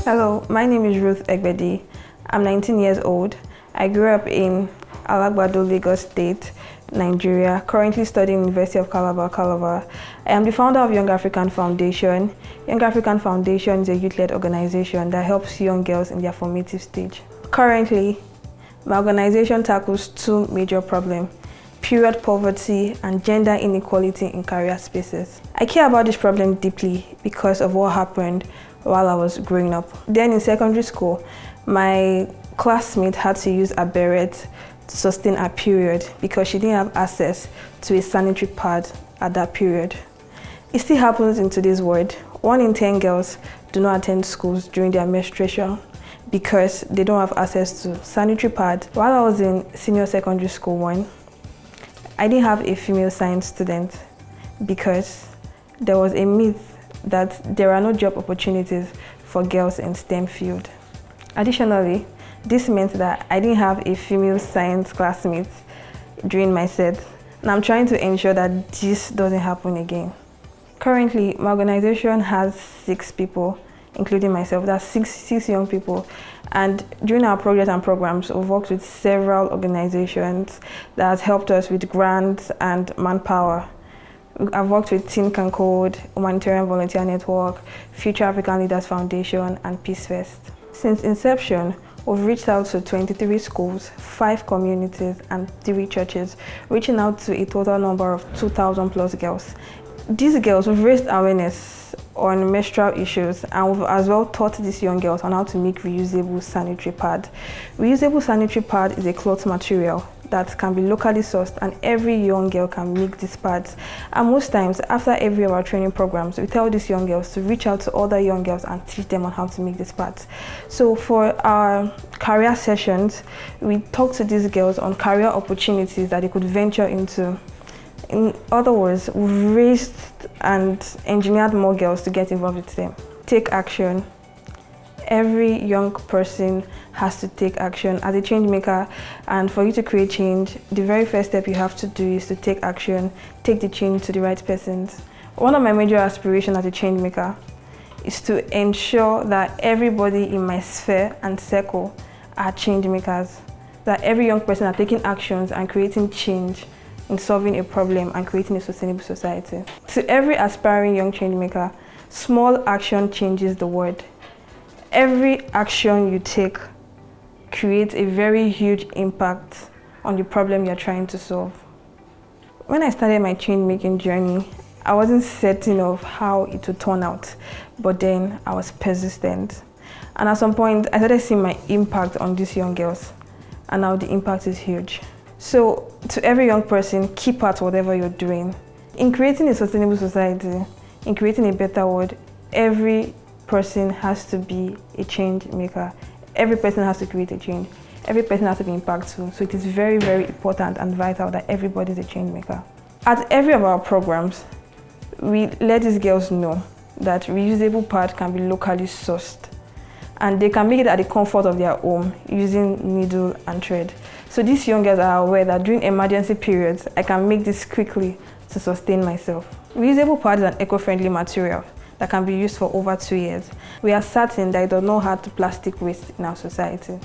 Hello, my name is Ruth Egbedi. I'm 19 years old. I grew up in Alagbado, Lagos State, Nigeria, currently studying University of Calabar. I am the founder of Young African Foundation. Young African Foundation is a youth-led organization that helps young girls in their formative stage. Currently, my organization tackles two major problems: period poverty and gender inequality in career spaces. I care about this problem deeply because of what happened while I was growing up. Then in secondary school, my classmate had to use a beret to sustain her period because she didn't have access to a sanitary pad at that period. It still happens in today's world. 1 in 10 girls do not attend schools during their menstruation because they don't have access to sanitary pads. While I was in senior secondary school 1, I didn't have a female science student because there was a myth that there are no job opportunities for girls in STEM field. Additionally, this meant that I didn't have a female science classmate during my set, and I'm trying to ensure that this doesn't happen again. Currently, my organization has 6 people, including myself. That's six young people. And during our projects and programs, we've worked with several organizations that has helped us with grants and manpower. I've worked with Teen Can Code, Humanitarian Volunteer Network, Future African Leaders Foundation, and Peace Fest. Since inception, we've reached out to 23 schools, 5 communities, and 3 churches, reaching out to a total number of 2,000 plus girls. These girls, we've raised awareness on menstrual issues, and we've as well taught these young girls on how to make reusable sanitary pad. Reusable sanitary pad is a cloth material that can be locally sourced, and every young girl can make these pads. And most times, after every of our training programs, we tell these young girls to reach out to other young girls and teach them on how to make these pads. So for our career sessions, we talk to these girls on career opportunities that they could venture into. In other words, we've raised and engineered more girls to get involved with them. Take action. Every young person has to take action as a change maker, and for you to create change, the very first step you have to do is to take action, take the change to the right persons. One of my major aspirations as a change maker is to ensure that everybody in my sphere and circle are change makers, that every young person are taking actions and creating change in solving a problem and creating a sustainable society. To every aspiring young change maker, small action changes the world. Every action you take creates a very huge impact on the problem you're trying to solve. When I started my change making journey, I wasn't certain of how it would turn out, but then I was persistent. And at some point, I started seeing my impact on these young girls, and now the impact is huge. So to every young person, keep at whatever you're doing. In creating a sustainable society, in creating a better world, every person has to be a change maker. Every person has to create a change. Every person has to be impactful. So it is very, very important and vital that everybody is a change maker. At every of our programs, we let these girls know that reusable pad can be locally sourced, and they can make it at the comfort of their home using needle and thread. So these young girls are aware that during emergency periods, I can make this quickly to sustain myself. Reusable pad is an eco-friendly material that can be used for over 2 years. We are certain that it does not add to plastic waste in our society.